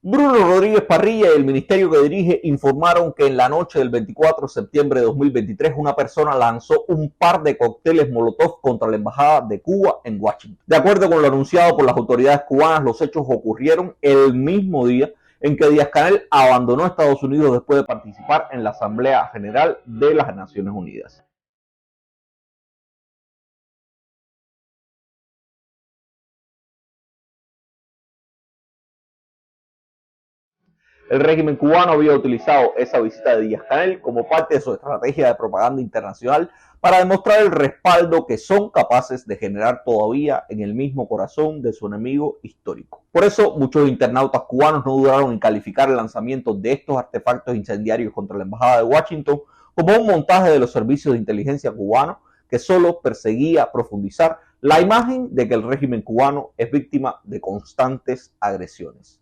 Bruno Rodríguez Parrilla y el ministerio que dirige informaron que en la noche del 24 de septiembre de 2023 una persona lanzó un par de cócteles Molotov contra la embajada de Cuba en Washington. De acuerdo con lo anunciado por las autoridades cubanas, los hechos ocurrieron el mismo día en que Díaz-Canel abandonó Estados Unidos después de participar en la Asamblea General de las Naciones Unidas. El régimen cubano había utilizado esa visita de Díaz-Canel como parte de su estrategia de propaganda internacional para demostrar el respaldo que son capaces de generar todavía en el mismo corazón de su enemigo histórico. Por eso, muchos internautas cubanos no dudaron en calificar el lanzamiento de estos artefactos incendiarios contra la embajada de Washington como un montaje de los servicios de inteligencia cubanos que solo perseguía profundizar la imagen de que el régimen cubano es víctima de constantes agresiones.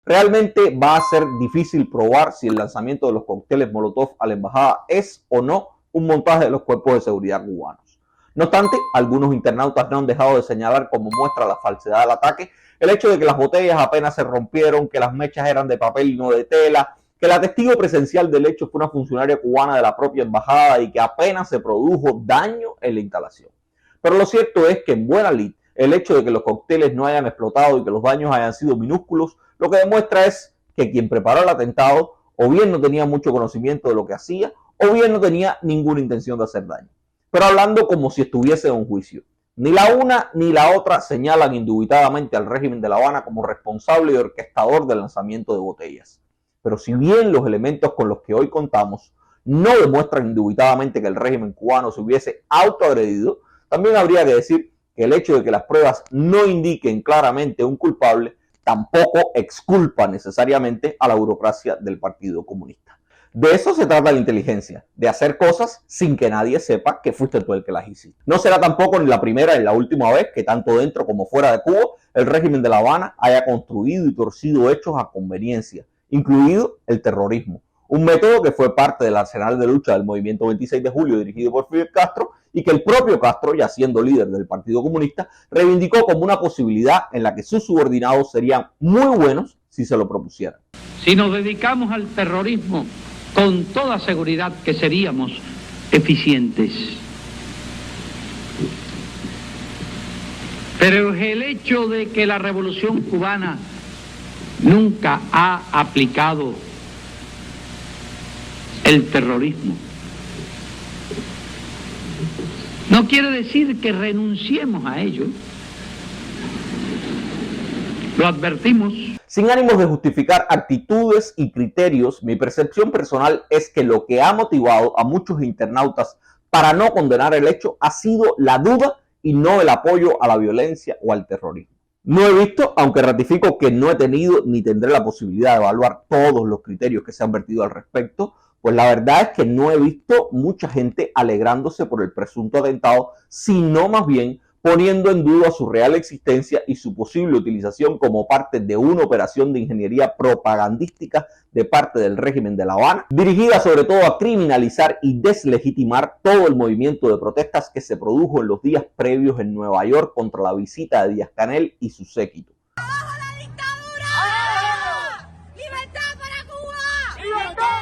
Realmente va a ser difícil probar si el lanzamiento de los cócteles Molotov a la embajada es o no un montaje de los cuerpos de seguridad cubanos. No obstante, algunos internautas no han dejado de señalar como muestra la falsedad del ataque el hecho de que las botellas apenas se rompieron, que las mechas eran de papel y no de tela, que la testigo presencial del hecho fue una funcionaria cubana de la propia embajada y que apenas se produjo daño en la instalación. Pero lo cierto es que en buena lid, el hecho de que los cócteles no hayan explotado y que los daños hayan sido minúsculos, lo que demuestra es que quien preparó el atentado o bien no tenía mucho conocimiento de lo que hacía o bien no tenía ninguna intención de hacer daño. Pero hablando como si estuviese en un juicio, ni la una ni la otra señalan indubitadamente al régimen de La Habana como responsable y orquestador del lanzamiento de botellas. Pero si bien los elementos con los que hoy contamos no demuestran indubitadamente que el régimen cubano se hubiese autoagredido, también habría que decir que el hecho de que las pruebas no indiquen claramente un culpable tampoco exculpa necesariamente a la burocracia del Partido Comunista. De eso se trata la inteligencia, de hacer cosas sin que nadie sepa que fuiste tú el que las hiciste. No será tampoco ni la primera ni la última vez que tanto dentro como fuera de Cuba el régimen de La Habana haya construido y torcido hechos a conveniencia, incluido el terrorismo, un método que fue parte del arsenal de lucha del movimiento 26 de julio dirigido por Fidel Castro y que el propio Castro, ya siendo líder del Partido Comunista, reivindicó como una posibilidad en la que sus subordinados serían muy buenos si se lo propusieran. Si nos dedicamos al terrorismo, con toda seguridad que seríamos eficientes. Pero el hecho de que la Revolución Cubana nunca ha aplicado el terrorismo no quiere decir que renunciemos a ello. Lo advertimos. Sin ánimos de justificar actitudes y criterios, mi percepción personal es que lo que ha motivado a muchos internautas para no condenar el hecho ha sido la duda y no el apoyo a la violencia o al terrorismo. No he visto, aunque ratifico que no he tenido ni tendré la posibilidad de evaluar todos los criterios que se han vertido al respecto, pues la verdad es que no he visto mucha gente alegrándose por el presunto atentado, sino más bien poniendo en duda su real existencia y su posible utilización como parte de una operación de ingeniería propagandística de parte del régimen de La Habana, dirigida sobre todo a criminalizar y deslegitimar todo el movimiento de protestas que se produjo en los días previos en Nueva York contra la visita de Díaz-Canel y su séquito. ¡Abajo la dictadura! ¡Libertad para Cuba! ¡Libertad!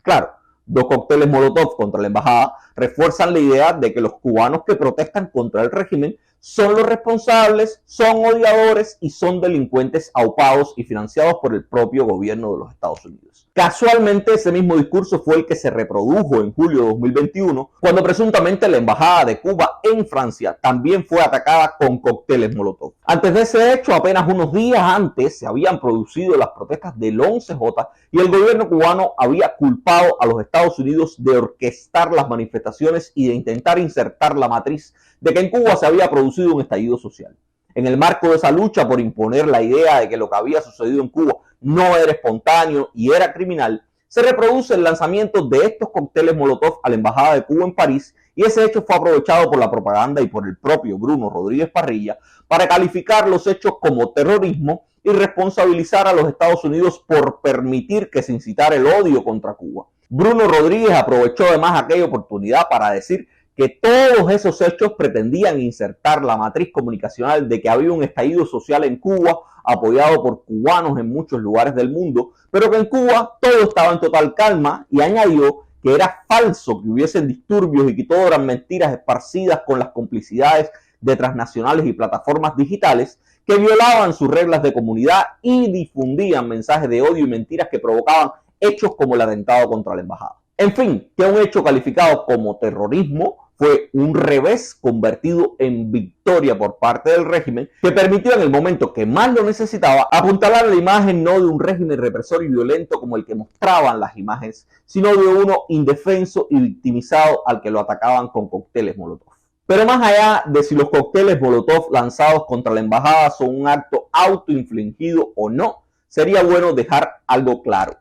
Claro, dos cócteles Molotov contra la embajada refuerzan la idea de que los cubanos que protestan contra el régimen son los responsables, son odiadores y son delincuentes aupados y financiados por el propio gobierno de los Estados Unidos. Casualmente, ese mismo discurso fue el que se reprodujo en julio de 2021, cuando presuntamente la embajada de Cuba en Francia también fue atacada con cócteles Molotov. Antes de ese hecho, apenas unos días antes, se habían producido las protestas del 11J y el gobierno cubano había culpado a los Estados Unidos de orquestar las manifestaciones y de intentar insertar la matriz de que en Cuba se había producido un estallido social. En el marco de esa lucha por imponer la idea de que lo que había sucedido en Cuba no era espontáneo y era criminal, se reproduce el lanzamiento de estos cócteles Molotov a la embajada de Cuba en París y ese hecho fue aprovechado por la propaganda y por el propio Bruno Rodríguez Parrilla para calificar los hechos como terrorismo y responsabilizar a los Estados Unidos por permitir que se incitara el odio contra Cuba. Bruno Rodríguez aprovechó además aquella oportunidad para decir que todos esos hechos pretendían insertar la matriz comunicacional de que había un estallido social en Cuba apoyado por cubanos en muchos lugares del mundo, pero que en Cuba todo estaba en total calma, y añadió que era falso que hubiesen disturbios y que todo eran mentiras esparcidas con las complicidades de transnacionales y plataformas digitales que violaban sus reglas de comunidad y difundían mensajes de odio y mentiras que provocaban hechos como el atentado contra la embajada. En fin, que un hecho calificado como terrorismo fue un revés convertido en victoria por parte del régimen, que permitió en el momento que más lo necesitaba apuntalar la imagen no de un régimen represor y violento como el que mostraban las imágenes, sino de uno indefenso y victimizado al que lo atacaban con cócteles Molotov. Pero más allá de si los cócteles Molotov lanzados contra la embajada son un acto autoinfligido o no, sería bueno dejar algo claro.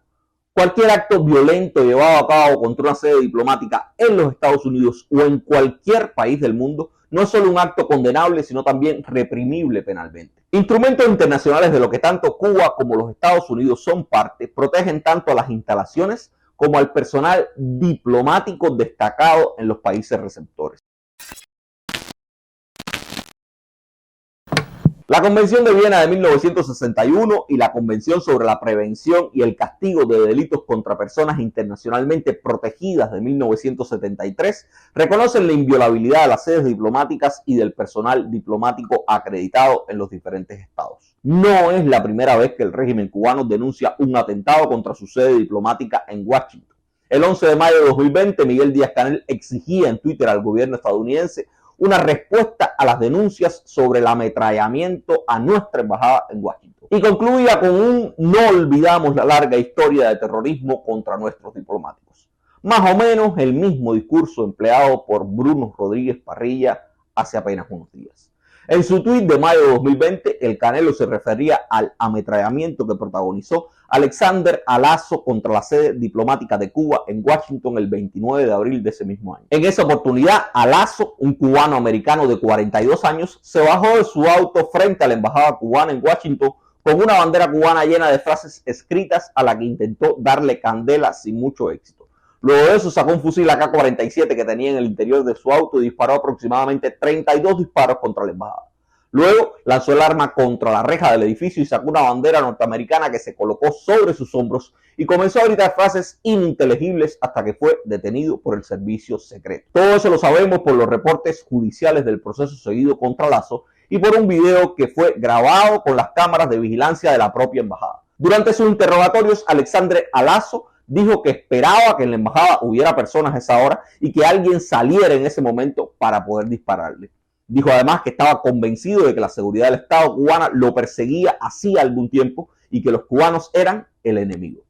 Cualquier acto violento llevado a cabo contra una sede diplomática en los Estados Unidos o en cualquier país del mundo no es solo un acto condenable, sino también reprimible penalmente. Instrumentos internacionales de lo que tanto Cuba como los Estados Unidos son parte protegen tanto a las instalaciones como al personal diplomático destacado en los países receptores. La Convención de Viena de 1961 y la Convención sobre la Prevención y el Castigo de Delitos contra Personas Internacionalmente Protegidas de 1973 reconocen la inviolabilidad de las sedes diplomáticas y del personal diplomático acreditado en los diferentes estados. No es la primera vez que el régimen cubano denuncia un atentado contra su sede diplomática en Washington. El 11 de mayo de 2020, Miguel Díaz-Canel exigía en Twitter al gobierno estadounidense una respuesta a las denuncias sobre el ametrallamiento a nuestra embajada en Washington. Y concluía con un "no olvidamos la larga historia de terrorismo contra nuestros diplomáticos". Más o menos el mismo discurso empleado por Bruno Rodríguez Parrilla hace apenas unos días. En su tuit de mayo de 2020, el Canelo se refería al ametrallamiento que protagonizó Alexander Alazo contra la sede diplomática de Cuba en Washington el 29 de abril de ese mismo año. En esa oportunidad, Alazo, un cubano-americano de 42 años, se bajó de su auto frente a la embajada cubana en Washington con una bandera cubana llena de frases escritas a la que intentó darle candela sin mucho éxito. Luego de eso sacó un fusil AK-47 que tenía en el interior de su auto y disparó aproximadamente 32 disparos contra la embajada. Luego lanzó el arma contra la reja del edificio y sacó una bandera norteamericana que se colocó sobre sus hombros y comenzó a gritar frases ininteligibles hasta que fue detenido por el servicio secreto. Todo eso lo sabemos por los reportes judiciales del proceso seguido contra Lazo y por un video que fue grabado con las cámaras de vigilancia de la propia embajada. Durante sus interrogatorios, Alexandre Alazo dijo que esperaba que en la embajada hubiera personas a esa hora y que alguien saliera en ese momento para poder dispararle. Dijo además que estaba convencido de que la seguridad del Estado cubana lo perseguía hacía algún tiempo y que los cubanos eran el enemigo.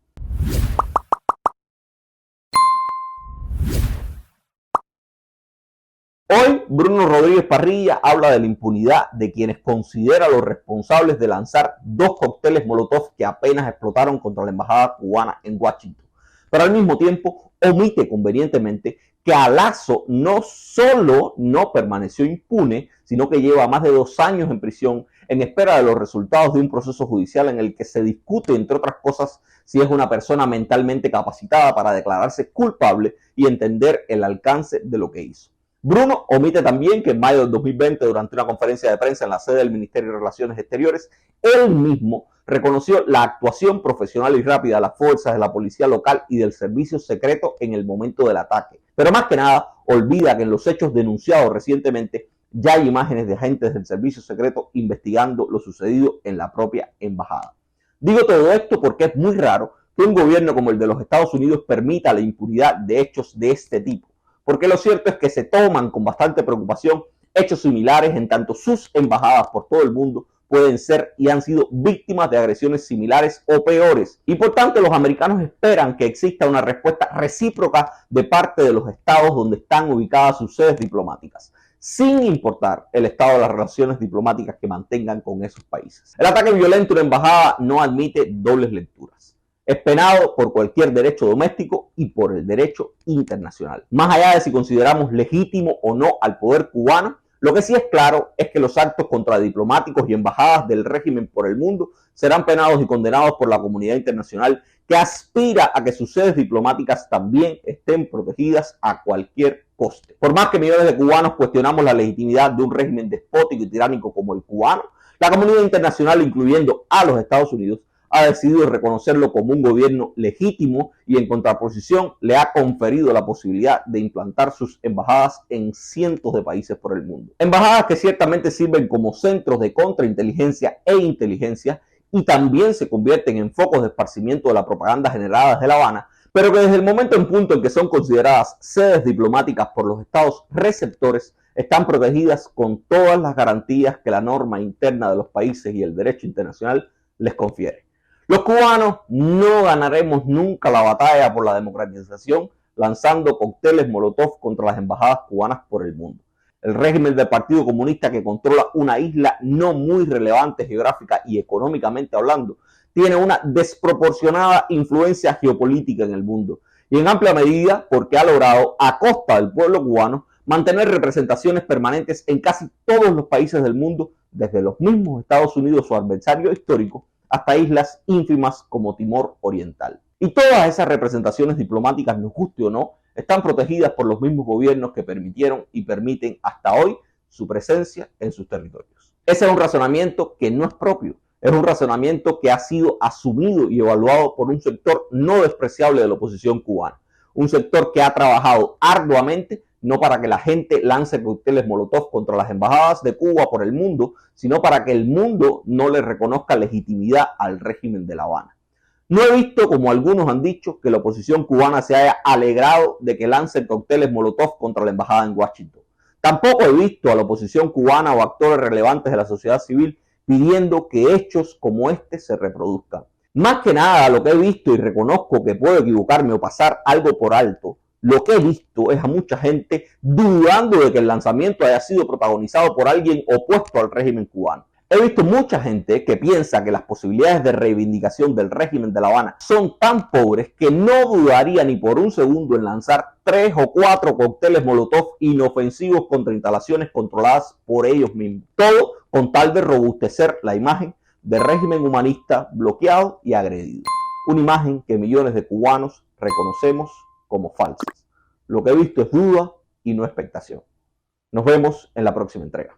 Hoy, Bruno Rodríguez Parrilla habla de la impunidad de quienes considera los responsables de lanzar 2 cócteles Molotov que apenas explotaron contra la embajada cubana en Washington. Pero al mismo tiempo omite convenientemente que Alazo no solo no permaneció impune, sino que lleva más de 2 años en prisión en espera de los resultados de un proceso judicial en el que se discute, entre otras cosas, si es una persona mentalmente capacitada para declararse culpable y entender el alcance de lo que hizo. Bruno omite también que en mayo del 2020, durante una conferencia de prensa en la sede del Ministerio de Relaciones Exteriores, él mismo reconoció la actuación profesional y rápida de las fuerzas de la policía local y del servicio secreto en el momento del ataque. Pero más que nada, olvida que en los hechos denunciados recientemente ya hay imágenes de agentes del servicio secreto investigando lo sucedido en la propia embajada. Digo todo esto porque es muy raro que un gobierno como el de los Estados Unidos permita la impunidad de hechos de este tipo, porque lo cierto es que se toman con bastante preocupación hechos similares en tanto sus embajadas por todo el mundo pueden ser y han sido víctimas de agresiones similares o peores. Y por tanto los americanos esperan que exista una respuesta recíproca de parte de los estados donde están ubicadas sus sedes diplomáticas, sin importar el estado de las relaciones diplomáticas que mantengan con esos países. El ataque violento a una embajada no admite dobles lecturas. Es penado por cualquier derecho doméstico y por el derecho internacional. Más allá de si consideramos legítimo o no al poder cubano, Lo que sí es claro es que los actos contra diplomáticos y embajadas del régimen por el mundo serán penados y condenados por la comunidad internacional, que aspira a que sus sedes diplomáticas también estén protegidas a cualquier coste. Por más que millones de cubanos cuestionamos la legitimidad de un régimen despótico y tiránico como el cubano, la comunidad internacional, incluyendo a los Estados Unidos, ha decidido reconocerlo como un gobierno legítimo y en contraposición le ha conferido la posibilidad de implantar sus embajadas en cientos de países por el mundo. Embajadas que ciertamente sirven como centros de contrainteligencia e inteligencia y también se convierten en focos de esparcimiento de la propaganda generada desde La Habana, pero que desde el momento en punto en que son consideradas sedes diplomáticas por los estados receptores, están protegidas con todas las garantías que la norma interna de los países y el derecho internacional les confiere. Los cubanos no ganaremos nunca la batalla por la democratización lanzando cócteles molotov contra las embajadas cubanas por el mundo. El régimen del Partido Comunista, que controla una isla no muy relevante geográfica y económicamente hablando, tiene una desproporcionada influencia geopolítica en el mundo y en amplia medida porque ha logrado, a costa del pueblo cubano, mantener representaciones permanentes en casi todos los países del mundo, desde los mismos Estados Unidos, su adversario histórico, hasta islas ínfimas como Timor Oriental. Y todas esas representaciones diplomáticas, nos guste o no, están protegidas por los mismos gobiernos que permitieron y permiten hasta hoy su presencia en sus territorios. Ese es un razonamiento que no es propio, es un razonamiento que ha sido asumido y evaluado por un sector no despreciable de la oposición cubana, un sector que ha trabajado arduamente no para que la gente lance cócteles molotov contra las embajadas de Cuba por el mundo, sino para que el mundo no le reconozca legitimidad al régimen de La Habana. No he visto, como algunos han dicho, que la oposición cubana se haya alegrado de que lancen cócteles molotov contra la embajada en Washington. Tampoco he visto a la oposición cubana o actores relevantes de la sociedad civil pidiendo que hechos como este se reproduzcan. Más que nada, lo que he visto, y reconozco que puedo equivocarme o pasar algo por alto, lo que he visto es a mucha gente dudando de que el lanzamiento haya sido protagonizado por alguien opuesto al régimen cubano. He visto mucha gente que piensa que las posibilidades de reivindicación del régimen de La Habana son tan pobres que no dudaría ni por un segundo en lanzar 3 o 4 cócteles molotov inofensivos contra instalaciones controladas por ellos mismos. Todo con tal de robustecer la imagen del régimen humanista bloqueado y agredido. Una imagen que millones de cubanos reconocemos como falsas. Lo que he visto es duda y no expectación. Nos vemos en la próxima entrega.